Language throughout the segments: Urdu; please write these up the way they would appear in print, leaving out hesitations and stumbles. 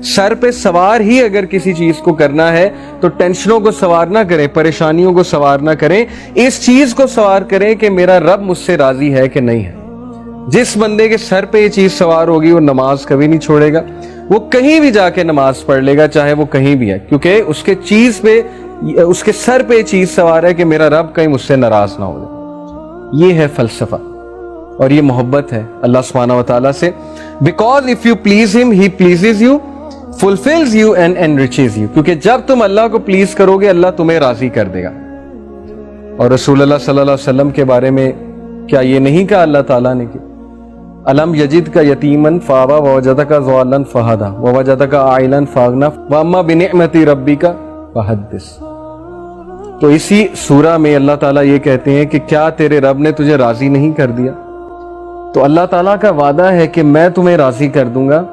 سر پہ سوار ہی اگر کسی چیز کو کرنا ہے تو ٹینشنوں کو سوار نہ کریں, پریشانیوں کو سوار نہ کریں, اس چیز کو سوار کریں کہ میرا رب مجھ سے راضی ہے کہ نہیں ہے. جس بندے کے سر پہ یہ چیز سوار ہوگی وہ نماز کبھی نہیں چھوڑے گا, وہ کہیں بھی جا کے نماز پڑھ لے گا, چاہے وہ کہیں بھی ہے, کیونکہ اس کے سر پہ یہ چیز سوار ہے کہ میرا رب کہیں مجھ سے ناراض نہ ہو جائے. یہ ہے فلسفہ اور یہ محبت ہے اللہ سبحانہ و تعالیٰ سے. Because if you please him, he pleases you, fulfills you and enriches you. کیونکہ جب تم اللہ کو پلیز کرو گے اللہ تمہیں راضی کر دے گا. اور رسول اللہ صلی اللہ علیہ وسلم کے بارے میں کیا یہ نہیں کہا اللہ تعالیٰ نے کہ الم یجد کا یتیمن فآوا ووجدک ضالا فہدی ووجدک عائلا فاغنی واما بنعمت ربک فحدث. تو اسی سورہ میں اللہ تعالیٰ یہ کہتے ہیں کہ کیا تیرے رب نے تجھے راضی نہیں کر دیا؟ تو اللہ تعالیٰ کا وعدہ ہے کہ میں تمہیں راضی کر دوں گا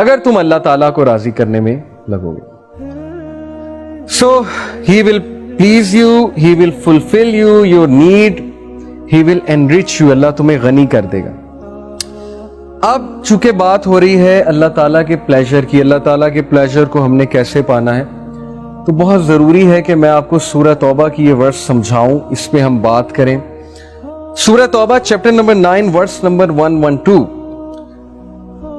اگر تم اللہ تعالیٰ کو راضی کرنے میں لگو گے. So he will please you, he will fulfill you, your need, he will enrich you. اللہ تمہیں غنی کر دے گا. اب چونکہ بات ہو رہی ہے اللہ تعالیٰ کے پلیجر کی, اللہ تعالیٰ کے پلیجر کو ہم نے کیسے پانا ہے, تو بہت ضروری ہے کہ میں آپ کو سورہ توبہ کی یہ ورس سمجھاؤں, اس پہ ہم بات کریں. سورہ توبہ چیپٹر نمبر 9 ورس نمبر 112.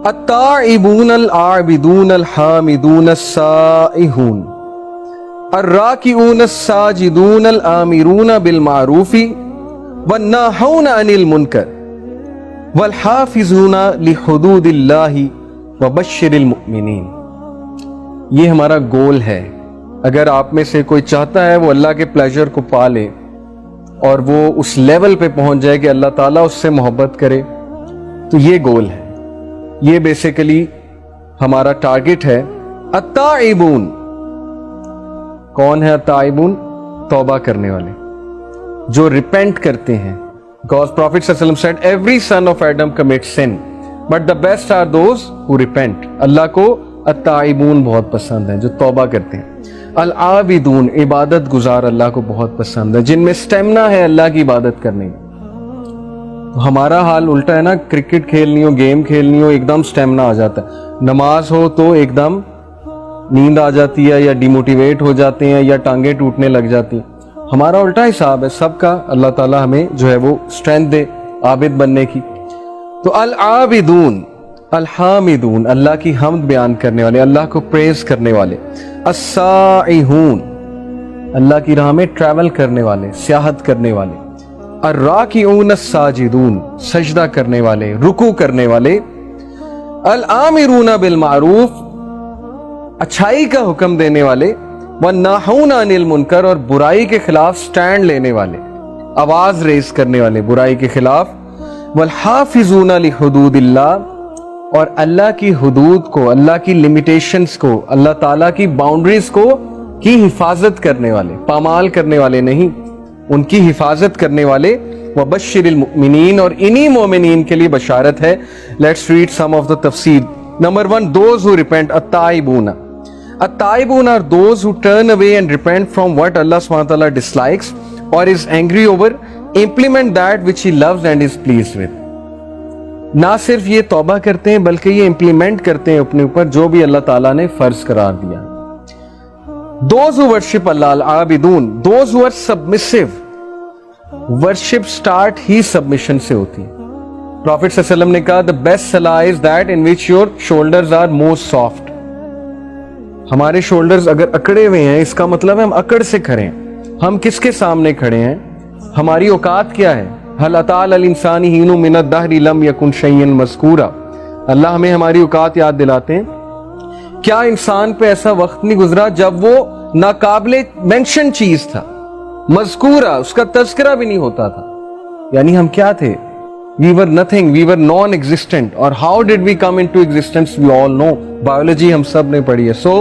التائبون العابدون الحامدون السائحون الراکعون الساجدون الآمرون بالمعروف والناہون عن المنکر والحافظون لحدود اللہ وبشر المؤمنین. یہ ہمارا گول ہے. اگر آپ میں سے کوئی چاہتا ہے وہ اللہ کے پلیجر کو پا لے اور وہ اس لیول پہ پہنچ جائے کہ اللہ تعالیٰ اس سے محبت کرے, تو یہ گول ہے, یہ بیسیکلی ہمارا ٹارگٹ ہے. التائبون, کون ہے التائبون؟ توبہ کرنے والے, جو ریپینٹ کرتے ہیں. Because Prophet صلی اللہ علیہ وسلم said every son of Adam commits sin but the best are those who repent. اللہ کو التائبون بہت پسند ہیں, جو توبہ کرتے ہیں. العابدون, عبادت گزار اللہ کو بہت پسند ہے, جن میں سٹیمنا ہے اللہ کی عبادت کرنے میں. ہمارا حال الٹا ہے نا, کرکٹ کھیلنی ہو, گیم کھیلنی ہو, ایک دم سٹیمنا آ جاتا ہے. نماز ہو تو ایک دم نیند آ جاتی ہے, یا ڈیموٹیویٹ ہو جاتے ہیں, یا ٹانگیں ٹوٹنے لگ جاتی ہیں. ہمارا الٹا حساب ہے سب کا. اللہ تعالیٰ ہمیں جو ہے وہ اسٹرینتھ دے عابد بننے کی. تو العابدون, الحامدون, اللہ کی حمد بیان کرنے والے, اللہ کو پریز کرنے والے. السائحون, اللہ کی راہ میں ٹریول کرنے والے, سیاحت کرنے والے. الراکعون الساجدون, سجدہ کرنے والے, رکوع کرنے والے. الآمرون بالمعروف, اچھائی کا حکم دینے والے. والناہون عن المنکر, اور برائی کے خلاف سٹینڈ لینے والے, آواز ریز کرنے والے برائی کے خلاف. والحافظون لحدود اللہ, اور اللہ کی حدود کو, اللہ کی لمیٹیشنز کو, اللہ تعالیٰ کی باؤنڈریز کو کی حفاظت کرنے والے, پامال کرنے والے نہیں, ان کی حفاظت کرنے والے. وبشر المؤمنین, اور انہی مومنین کے لیے بشارت ہے. Let's read some of the تفسیر. Number 1, those who repent. التائبون, التائبون are those who turn away and repent from what Allah subhanahu wa ta'ala dislikes or is angry over, implement that which he loves and is pleased with. نہ صرف یہ توبہ کرتے ہیں بلکہ یہ امپلیمنٹ کرتے ہیں اپنے اوپر جو بھی اللہ تعالیٰ نے فرض قرار دیا. Those who worship Allah, al-abidun, those who are submissive. Worship start he submission سے ہوتی ہے. Prophet صلی اللہ علیہ وسلم نے کہا the best salah is that in which your shoulders are most soft. ہمارے شولڈرز اگر اکڑے ہوئے ہیں اس کا مطلب ہے ہم اکڑ سے کھڑے ہیں. ہم کس کے سامنے کھڑے ہیں؟ ہماری اوقات کیا ہے؟ هل اتى على الانسان حين من الدهر لم يكن شيئا مذكورا. اللہ ہمیں ہماری اوقات یاد دلاتے ہیں. کیا انسان پہ ایسا وقت نہیں گزرا جب وہ ناقابل مینشن چیز تھا, مذکورہ, اس کا تذکرہ بھی نہیں ہوتا تھا. یعنی ہم کیا تھے؟ We were nothing, we were non-existent. اور how did we come into existence? We all know. Biology ہم سب نے پڑھی ہے. So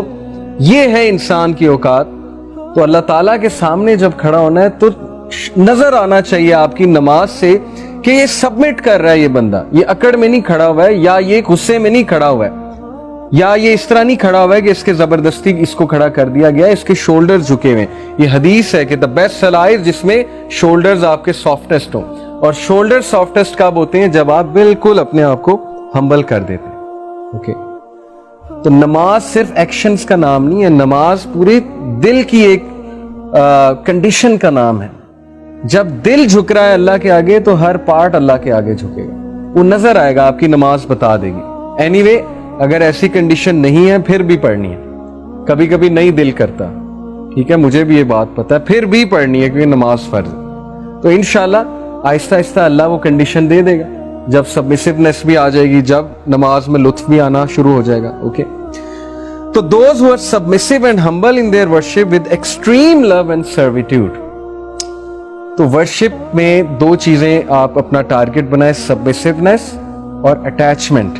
یہ ہے انسان کی اوقات. تو اللہ تعالیٰ کے سامنے جب کھڑا ہونا ہے تو نظر آنا چاہیے آپ کی نماز سے کہ یہ سبمٹ کر رہا ہے, یہ بندہ یہ اکڑ میں نہیں کھڑا ہوا ہے, یا یہ غصے میں نہیں کھڑا ہوا ہے, یا یہ اس طرح نہیں کھڑا ہوا ہے کہ اس کے زبردستی اس کو کھڑا کر دیا گیا, اس کے شولڈر جھکے ہوئے. یہ حدیث ہے کہ the best salah is جس میں شولڈرز آپ کے سافٹسٹ ہوں. اور شولڈر سافٹسٹ کب ہوتے ہیں؟ جب آپ بالکل اپنے آپ کو ہمبل کر دیتے ہیں. اوکے, تو نماز صرف ایکشنز کا نام نہیں ہے، نماز پورے دل کی ایک کنڈیشن کا نام ہے. جب دل جھک رہا ہے اللہ کے آگے تو ہر پارٹ اللہ کے آگے جھکے گا، وہ نظر آئے گا، آپ کی نماز بتا دے گی. اینی وے اگر ایسی کنڈیشن نہیں ہے پھر بھی پڑھنی ہے. کبھی کبھی نہیں دل کرتا، ٹھیک ہے، مجھے بھی یہ بات پتا ہے، پھر بھی پڑھنی ہے کیونکہ نماز فرض ہے. تو انشاءاللہ آہستہ آہستہ اللہ وہ کنڈیشن دے دے گا، جب سبمسیونیس بھی آ جائے گی، جب نماز میں لطف بھی آنا شروع ہو جائے گا. اوکے، تو those who are submissive and humble in their worship with extreme love and servitude. تو ورشپ میں دو چیزیں آپ اپنا ٹارگٹ بنائیں، سبمسیونیس اور اٹیچمنٹ.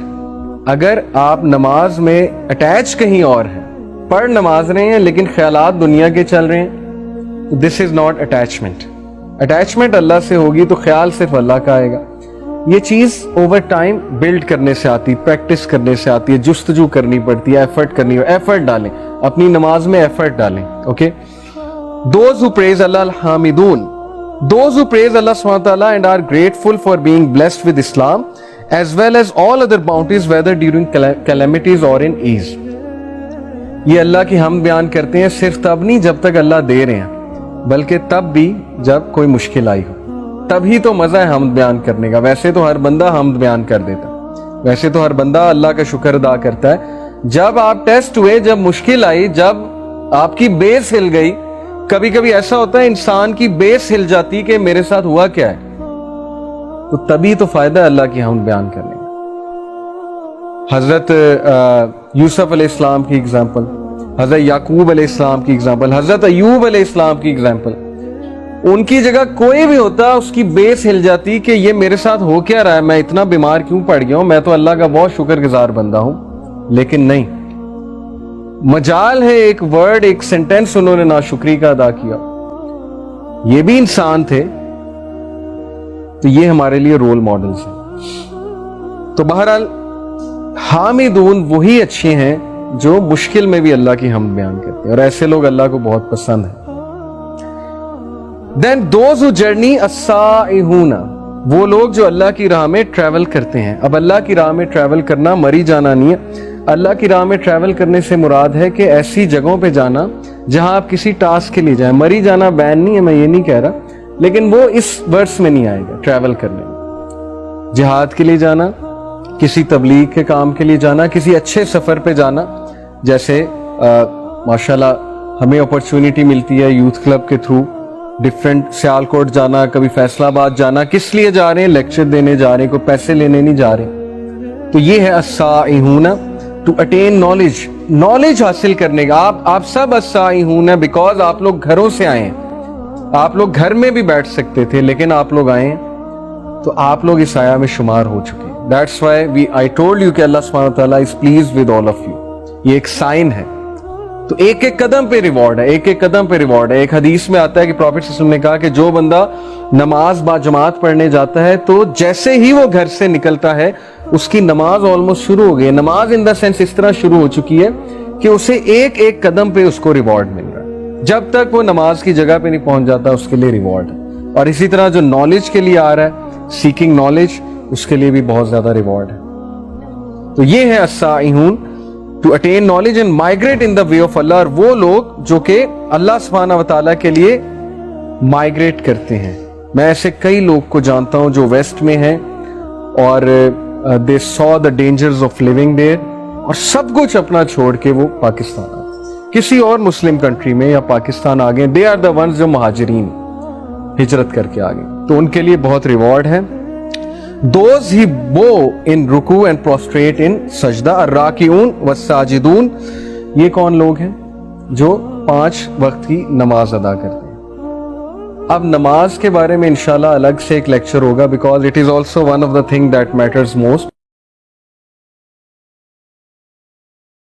اگر آپ نماز میں اٹیچ کہیں اور ہیں، پڑھ نماز رہے ہیں لیکن خیالات دنیا کے چل رہے ہیں، دس از ناٹ اٹیچمنٹ. اٹیچمنٹ اللہ سے ہوگی تو خیال صرف اللہ کا آئے گا. یہ چیز اوور ٹائم بلڈ کرنے سے آتی، پریکٹس کرنے سے آتی ہے، جستجو کرنی پڑتی ہے، ایفرٹ کرنی ہے. ایفرٹ ڈالیں اپنی نماز میں، ایفرٹ ڈالیں. Okay, those who praise Allah الحامدون، those who praise Allah subhanahu wa ta'ala and are grateful for being blessed with Islam as well as all other bounties whether during calamities or in ease. یہ اللہ کی حمد بیان کرتے ہیں صرف تب نہیں جب تک اللہ دے رہے ہیں، بلکہ تب بھی جب کوئی مشکل آئی ہو، تبھی تو مزہ ہے حمد بیان کرنے کا. ویسے تو ہر بندہ حمد بیان کر دیتا، ویسے تو ہر بندہ اللہ کا شکر ادا کرتا ہے. جب آپ ٹیسٹ ہوئے، جب مشکل آئی، جب آپ کی بیس ہل گئی، کبھی کبھی ایسا ہوتا ہے انسان کی بیس ہل جاتی کہ میرے ساتھ ہوا کیا ہے، تو تبھی تو فائدہ ہے اللہ کی حمد بیان کرنے کا. حضرت یوسف علیہ السلام کی اگزامپل، حضرت یعقوب علیہ السلام کی اگزامپل، حضرت ایوب علیہ السلام کی اگزامپل. ان کی جگہ کوئی بھی ہوتا اس کی بیس ہل جاتی کہ یہ میرے ساتھ ہو کیا رہا ہے، میں اتنا بیمار کیوں پڑ گیا ہوں، میں تو اللہ کا بہت شکر گزار بندہ ہوں. لیکن نہیں، مجال ہے ایک ورڈ، ایک سینٹینس انہوں نے ناشکری کا ادا کیا. یہ بھی انسان تھے، تو یہ ہمارے لیے رول ماڈلز ہیں. تو بہرحال حامدون وہی اچھے ہیں جو مشکل میں بھی اللہ کی حمد بیان کرتے ہیں، اور ایسے لوگ اللہ کو بہت پسند ہیں. Then those who journey السائحون، وہ لوگ جو اللہ کی راہ میں ٹریول کرتے ہیں. اب اللہ کی راہ میں ٹریول کرنا مری جانا نہیں ہے. اللہ کی راہ میں ٹریول کرنے سے مراد ہے کہ ایسی جگہوں پہ جانا جہاں آپ کسی ٹاسک کے لیے جائیں. مری جانا بین نہیں ہے، میں یہ نہیں کہہ رہا، لیکن وہ اس ورس میں نہیں آئے گا. ٹریول کرنے میں جہاد کے لیے جانا، کسی تبلیغ کے کام کے لیے جانا، کسی اچھے سفر پہ جانا. جیسے ماشاءاللہ ہمیں اپرچونٹی ملتی ہے یوتھ کلب کے تھرو ڈفرینٹ سیالکوٹ جانا، کبھی فیصلہ آباد جانا. کس لیے جا رہے ہیں؟ لیکچر دینے جا رہے ہیں، کوئی پیسے لینے نہیں جا رہے. تو یہ ہے السائحون، ٹو اٹین نالج، نالج حاصل کرنے کا. آپ سب السائحون ہیں بیکاز آپ لوگ گھروں سے آئے ہیں. آپ لوگ گھر میں بھی بیٹھ سکتے تھے لیکن آپ لوگ آئے ہیں تو آپ لوگ اس آیا میں شمار ہو چکے. That's why I told you کہ اللہ سبحانہ وتعالیٰ is pleased with all of you. یہ ایک سائن ہے. تو ایک ایک قدم پہ ریوارڈ ہے، ایک ایک قدم پہ ریوارڈ ہے. ایک حدیث میں آتا ہے کہ پروفیٹ صلی اللہ علیہ وسلم نے کہا کہ جو بندہ نماز با جماعت پڑھنے جاتا ہے تو جیسے ہی وہ گھر سے نکلتا ہے اس کی نماز آلموسٹ شروع ہو گئی ہے. نماز ان دا سینس اس طرح شروع ہو چکی ہے کہ اسے ایک ایک قدم پہ اس کو ریوارڈ مل رہا ہے. جب تک وہ نماز کی جگہ پہ نہیں پہنچ جاتا اس کے لیے ریوارڈ ہے. اور اسی طرح جو نالج کے لیے آ رہا ہے، سیکنگ نالج، اس کے لیے بھی بہت زیادہ ریوارڈ ہے. تو یہ ہے السائحون، to attain knowledge and migrate in the way of Allah. اور وہ لوگ جو کہ اللہ سبحانہ وتعالیٰ کے لیے مائگریٹ کرتے ہیں. میں ایسے کئی لوگ کو جانتا ہوں جو ویسٹ میں ہیں اور they saw the dangers of living there، اور سب کچھ اپنا چھوڑ کے وہ پاکستان آئے، کسی اور مسلم کنٹری میں یا پاکستان آ گئے. they are the ones جو مہاجرین ہجرت کر کے آ گئے. تو ان کے لیے بہت ریوارڈ ہے. those he bow in رکوع and prostrate in سجدہ، الراکعون والساجدون، یہ کون لوگ ہیں؟ جو 5 وقت کی نماز ادا کرتے ہیں. اب نماز کے بارے میں انشاءاللہ الگ سے ایک لیکچر ہوگا because it is also one of the thing that matters most.